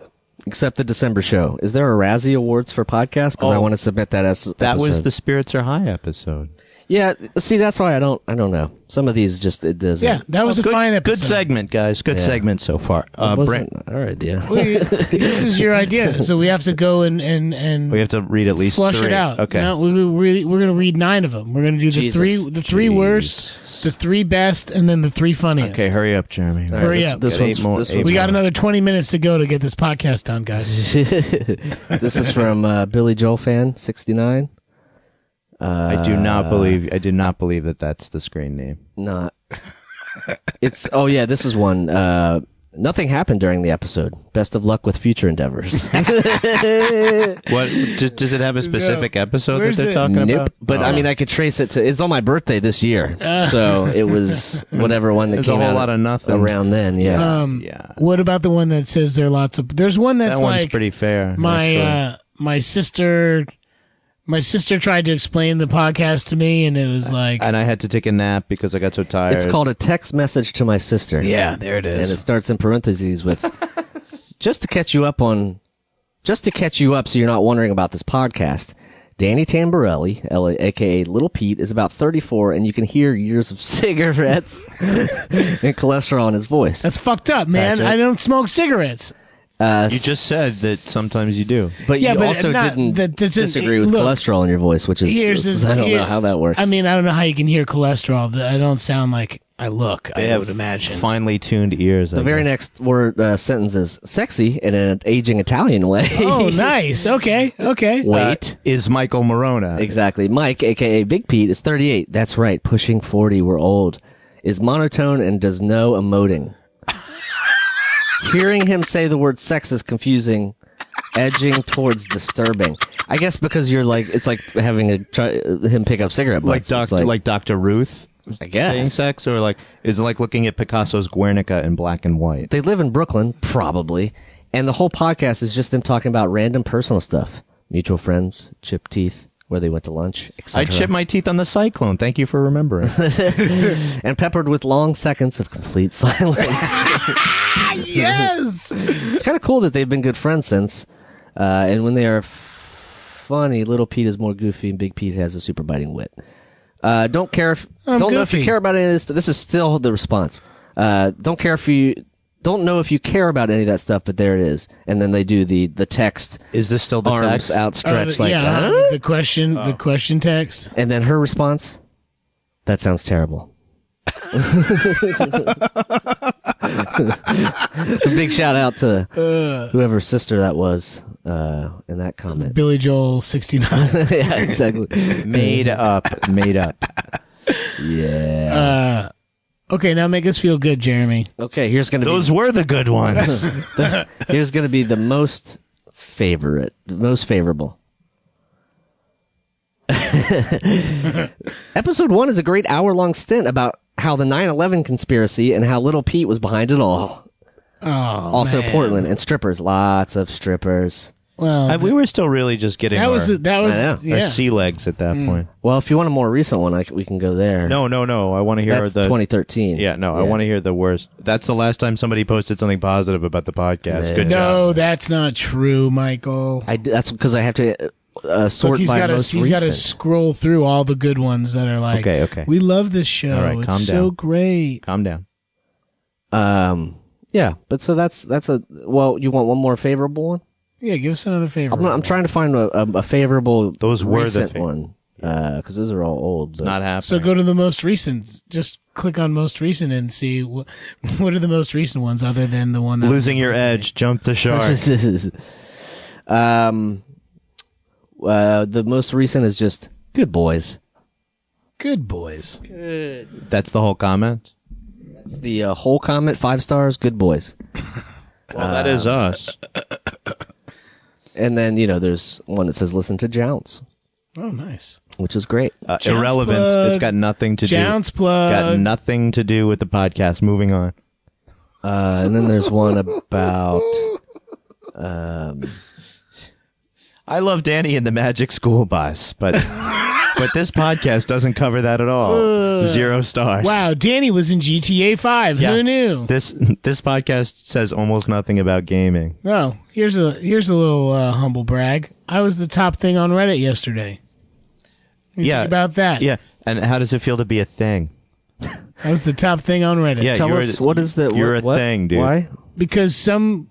except the December show. Is there a Razzie Awards for podcasts? Because I want to submit that as That was episode. the Spirits Are High episode. Yeah, see, that's why I don't know. Some of these just it doesn't. Yeah, that was a fine episode. Good segment, guys. Good segment so far. It wasn't our idea. This is your idea, so we have to go and we have to read at least flush 3. it out. Okay. Now, we're going to read 9 of them. We're going to do the three worst, the 3 best, and then the 3 funniest. Okay, hurry up, Jeremy. All right, Hurry up. This Got one's 8 more. this Eight one's We got more. another 20 minutes to go to get this podcast done, guys. This is from Billy Joel fan 69. I did not believe that that's the screen name. Not. It's this is one. Nothing happened during the episode. Best of luck with future endeavors. What does it have a specific episode that Where's they're it? talking about? Nope. But I mean, I could trace it to. It's on my birthday this year, so it was whatever one that There's came a whole out lot of nothing around then. Yeah. Yeah, What about the one that says there are lots of? There's one that's that one's like pretty fair. my actually. my sister. My sister tried to explain the podcast to me, and it was like, And I had to take a nap because I got so tired. It's called A Text Message to My Sister. yeah, there it And is. it starts in parentheses with just to catch you up so you're not wondering about this podcast. Danny Tamborelli, aka Little Pete, is about 34 and you can hear years of cigarettes and cholesterol in his voice. That's fucked up, man. Patrick. I don't smoke cigarettes. You just said that sometimes you do. But Yeah, you but also not- didn't that doesn't- disagree with look, cholesterol in your voice, which is I don't know how that works. I mean, I don't know how you can hear cholesterol. I don't sound like I look. They I have would imagine. finely tuned ears. the very next word sentence is sexy in an aging Italian way. Oh, nice. Okay. Wait. is Michael Morona. Exactly. Mike, aka Big Pete, is 38. That's right. Pushing 40. We're old. Is monotone and does no emoting. Hearing him say the word sex is confusing, edging towards disturbing. I guess because you're like, it's like having him pick up cigarette butts. It's like Dr. Ruth I guess. saying sex, or like is it like looking at Picasso's Guernica in black and white? They live in Brooklyn, probably. And the whole podcast is just them talking about random personal stuff. Mutual friends, chipped teeth, where they went to lunch, etc. I chipped my teeth on the Cyclone. Thank you for remembering. And peppered with long seconds of complete silence. Yes. It's kind of cool that they've been good friends since. And when they are funny, Little Pete is more goofy and Big Pete has a super biting wit. Don't care if I'm don't know if you goofy. care about any of this. This is still the response. Don't care if you don't know if you care about any of that stuff, but there it is. And then they do the text. Is this still the arms text? outstretched like the question text. And then her response, that sounds terrible. Big shout out to whoever's sister that was in that comment. Billy Joel 69. Yeah, exactly. Made up. Yeah. Okay, now make us feel good, Jeremy. Okay, here's gonna Those were the good ones. here's gonna be the most favorable. Episode 1 is a great hour-long stint about how the 9/11 conspiracy and how Little Pete was behind it all. Oh, Also, man. Portland and strippers, lots of strippers. Well, We were still really just getting that our, was I know. our yeah. sea legs at that point. Well, if you want a more recent one, we can go there. No. I want to hear That's the 2013. Yeah, no, I want to hear the worst. That's the last time somebody posted something positive about the podcast. Good No, job. that's not true, Michael. That's because I have to sort Look, by most he's got to recent. scroll through all the good ones that are like, Okay. we love this show. All right, it's calm so down. great. Calm down. Yeah, but so that's a. Well, you want one more favorable one? Yeah, give us another favorite. I'm trying to find a favorable. Those were the recent one because those are all old. It's but- not happening. So go to the most recent. Just click on most recent and see what are the most recent ones other than the one that Losing your edge. Jump the shark. The most recent is just Good Boys. Good boys. That's the whole comment. It's the whole comment, 5 stars. Good Boys. Well, that is us. And then there's one that says Listen to Jounce, Oh, nice. which is great. Irrelevant. plug. It's got nothing to Jounce do. plug. Got nothing to do with the podcast. Moving on. And then there's one about. I love Danny and the Magic School Bus, but this podcast doesn't cover that at all. 0 stars. Wow, Danny was in GTA 5. Yeah. Who knew? This podcast says almost nothing about gaming. No, here's a little humble brag. I was the top thing on Reddit yesterday. What do you think about that? Yeah. And how does it feel to be a thing? I was the top thing on Reddit. Yeah, Tell you're us what is the. You're what, a thing, dude. Why? Because some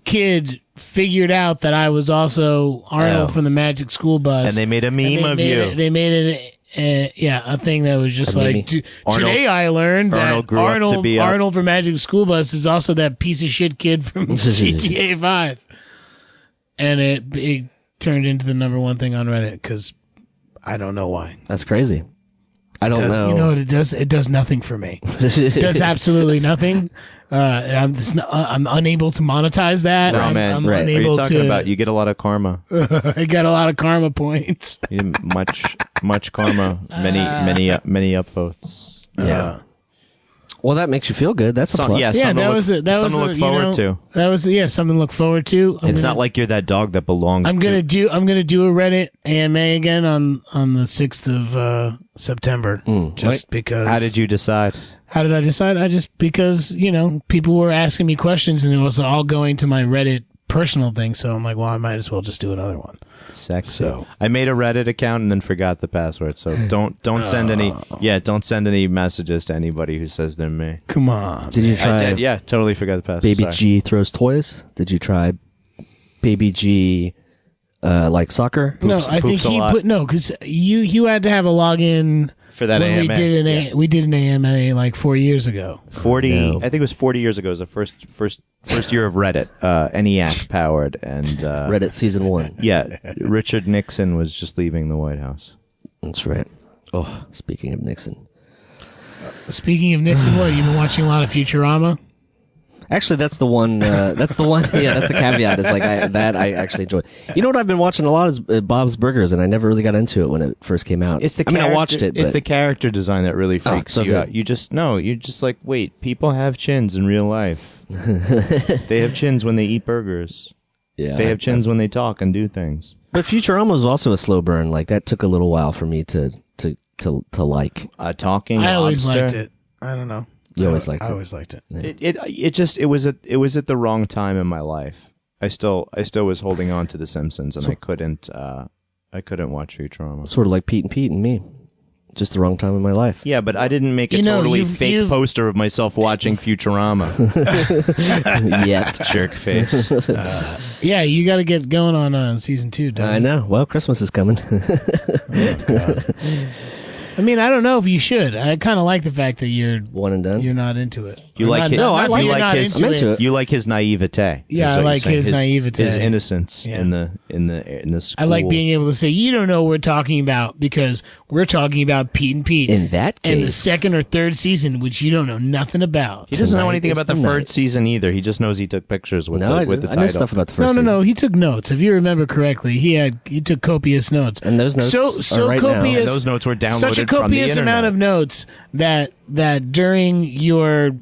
kid figured out that I was also Arnold from the Magic School Bus, And they made a meme and of they you. made They made it, a thing that was just A meme. like Arnold- today I learned Arnold that grew up to be a- Arnold from Magic School Bus is also that piece of shit kid from GTA 5, and it turned into the #1 thing on Reddit because I don't know why. That's crazy. I don't know. You know what it does? It does nothing for me. It does absolutely nothing. I'm unable to monetize that. No, I'm man. I'm Right. What are you unable talking to. about? You get a lot of karma. I got a lot of karma points. You get much karma. Many upvotes. Yeah. Well, that makes you feel good. That's a So- plus. yeah. Yeah, Something to that look- was it. That something was to look forward to. That was something to look forward to. It's not like you're that dog that belongs. I'm gonna do a Reddit AMA again on the 6th of September. Just because. How did you decide? How did I decide? Because people were asking me questions and it was all going to my Reddit personal thing. So I'm like, well, I might as well just do another one. Sexy. So- I made a Reddit account and then forgot the password. So don't send any messages to anybody who says they're me. Come on. Did you I try did. Yeah, totally forgot the password. Baby Sorry. G throws toys? Did you try Baby G like soccer? No, I think poops a he lot. put because you had to have a login For that when AMA. we did an AMA like 4 years ago. 40. No. I think it was 40 years ago. It was the first year of Reddit. ENIAC powered and Reddit season 1. yeah, Richard Nixon was just leaving the White House. That's right. Oh, speaking of Nixon. Speaking of Nixon, what you've been watching a lot of Futurama? Actually, that's the one. That's the one. Yeah, that's the caveat. Is like I actually enjoy. You know what I've been watching a lot is Bob's Burgers, and I never really got into it when it first came out. It's the I mean, I character- watched it. It's But the character design that really freaks so you good. out. You're just like, wait, people have chins in real life. They have chins when they eat burgers. yeah, They have chins when they talk and do things. But Futurama was also a slow burn. Like that took a little while for me to like. Talking I always lobster. liked it. I don't know. You always liked I it. always liked it. It was at the wrong time in my life. I still was holding on to The Simpsons, and I couldn't watch Futurama. Sort of like Pete and me. just the wrong time in my life. Yeah, but I didn't make a You know, totally you've- fake you've- poster of myself watching Futurama. Yet. Jerk face. Yeah, you got to get going on season 2. Don't I you? know. Well, Christmas is coming. I mean, I don't know if you should. I kind of like the fact that you're One and done. not into it. You Or like not, it? not- No, I not like- that you you're like not his- I'm into it. You like his naivete. Yeah, is I what you're like saying. his naivete. his innocence Yeah. in the school. I like being able to say, you don't know what we're talking about because we're talking about Pete and Pete. In that And the case- second or third season, which you don't know nothing about. He doesn't know Tonight anything is about the the third night. season either. He just knows he took pictures with No, the with the I title. know stuff about the No, first no, season. no. He took notes. If you remember correctly, he took copious notes. And those notes so are right now. copious. And those notes were downloaded such a from the copious amount internet. of notes that during your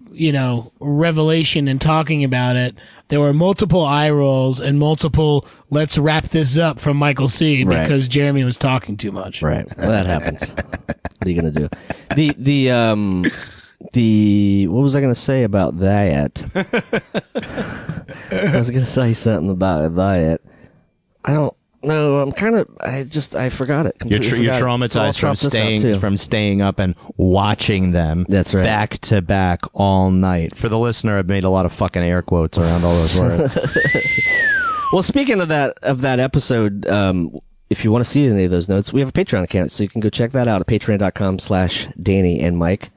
revelation and talking about it, there were multiple eye rolls and multiple "let's wrap this up" from Michael C. Right. because Jeremy was talking too much. Right. Well, that happens. What are you gonna do? The what was I gonna say about that? I was gonna say something about that. I don't know. I forgot it. You're, Completely you're forgot it. So I'll traumatized from drop this out, too. staying up and watching them. That's right. Back to back all night. For the listener, I've made a lot of fucking air quotes around all those words. Well, speaking of that episode, if you want to see any of those notes, we have a Patreon account, so you can go check that out at patreon.com/Danny and Mike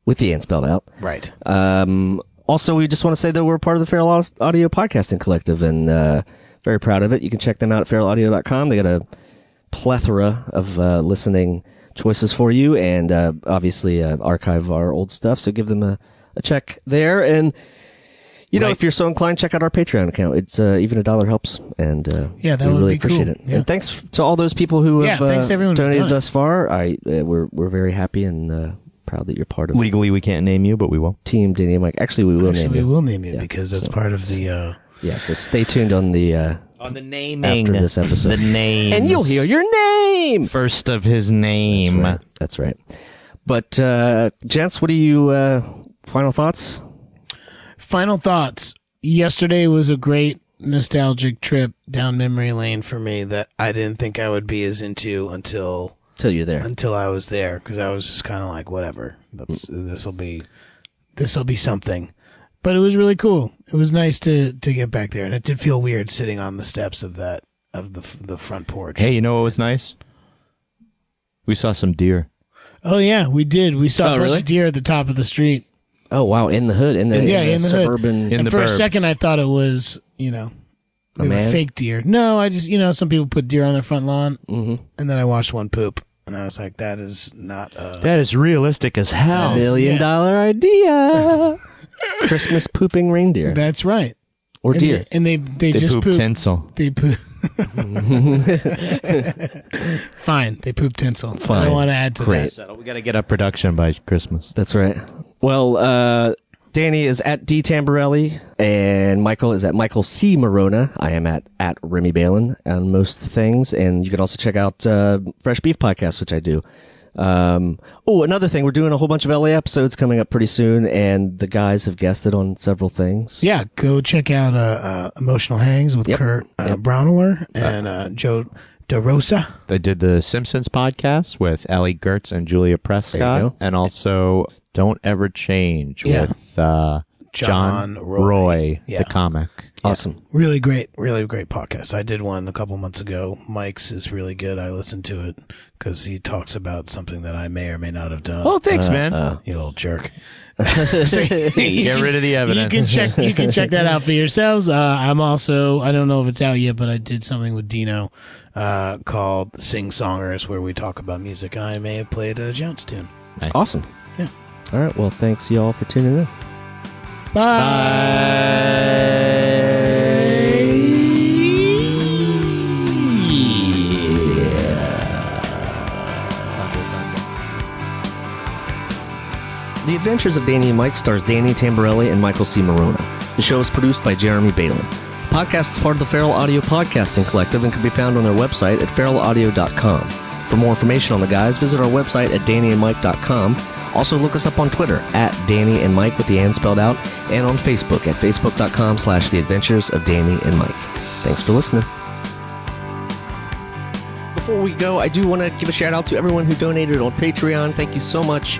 with the N spelled out. Right. Also, we just want to say that we're part of the Feral Audio Podcasting Collective, and very proud of it. You can check them out at feralaudio.com. They got a plethora of listening choices for you, and obviously archive our old stuff, so give them a check there. And, if you're so inclined, check out our Patreon account. It's even $1 helps, and Yeah, that we would really be cool. appreciate it. Yeah. And thanks to all those people who have thanks to everyone who's donated done it. thus far. We're very happy and proud that you're part of Legally, we can't name you, but we will. Team Danny and Mike. Actually, we will name we you. will name you Yeah, because that's so- part of the. Yeah, so stay tuned on the On the naming. after this episode. The name. And you'll hear your name. First of his name. That's right. But gents, what do you final thoughts? Final thoughts. Yesterday was a great nostalgic trip down memory lane for me that I didn't think I would be as into until Till you're there. I was there, because I was just kind of like, whatever. This will be something. But it was really cool. It was nice to get back there, and it did feel weird sitting on the steps of the front porch. Hey, you know what was nice? We saw some deer. Oh yeah, we did. We saw a bunch really? of deer at the top of the street. Oh wow, in the hood, in the in the suburban. hood. And the for a burbs. second, I thought it was they were man? fake deer. No, I just some people put deer on their front lawn, and then I watched one poop, and I was like, that is not. That is realistic as hell. That is- $1 million idea. Christmas pooping reindeer That's right. or And deer. They They just poop poop. tinsel. They poop. Fine, they poop tinsel. I Fine. don't want to add to Great. that. We got to get up production by Christmas. That's right. Well, Danny is at D Tamborelli, and Michael is at Michael C Morona. I am at Remy Balin on most things, and you can also check out Fresh Beef Podcast, which I do. Another thing, we're doing a whole bunch of LA episodes coming up pretty soon, and the guys have guested on several things. Yeah, go check out Emotional Hangs with Kurt Brownler and Joe DeRosa. They did the Simpsons podcast with Allie Gertz and Julia Prescott, go. and also Don't Ever Change Yeah. with John Roy, Yeah. the comic. Awesome. Really great podcast. I did one a couple months ago. Mike's is really good. I listened to it because he talks about something that I may or may not have done. Oh, thanks, man. You little jerk. Get rid of the evidence. You can check that out for yourselves. I'm also, I don't know if it's out yet, but I did something with Dino called Sing Songers, where we talk about music, and I may have played a Jones tune. Nice. Awesome. Yeah. All right. Well, thanks y'all for tuning in. The Adventures of Danny and Mike stars Danny Tamborelli and Michael C. Morona. The show is produced by Jeremy Balin. The podcast is part of the Feral Audio Podcasting Collective and can be found on their website at feralaudio.com. For more information on the guys, visit our website at dannyandmike.com. Also, look us up on Twitter at Danny and Mike with the N spelled out, and on Facebook at facebook.com/The Adventures of Danny and Mike. Thanks for listening. before we go, I do want to give a shout out to everyone who donated on Patreon. Thank you so much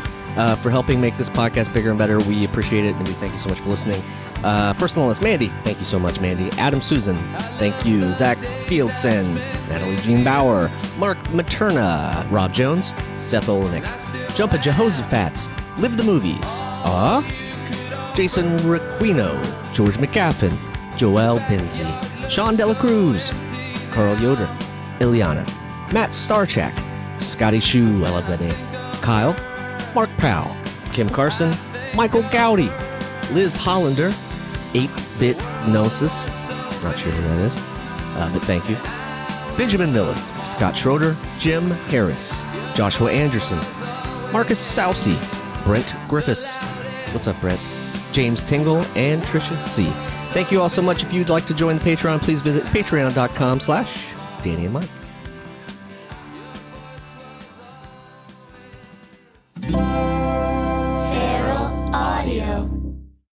for helping make this podcast bigger and better. We appreciate it, and we thank you so much for listening. First on the list, Mandy. Thank you so much, Mandy. Adam Susan. Thank you. Zach Fieldson. Natalie Jean Bauer. Mark Materna. Rob Jones. Seth Olenek. Jumpa Jehoshaphat. Live the Movies. Jason Requino. George McGaffin. Joel Benzie. Sean Dela Cruz. Carl Yoder. Ileana. Matt Starchak. Scotty Shue. I love that name. Kyle. Mark Powell. Kim Carson. Michael Gowdy. Liz Hollander. 8-Bit Gnosis. Not sure who that is, but thank you. Benjamin Miller. Scott Schroeder. Jim Harris. Joshua Anderson. Marcus Sousey. Brent Griffiths. What's up, Brent? James Tingle and Trisha C. Thank you all so much. If you'd like to join the Patreon, please visit patreon.com/Danny and Mike.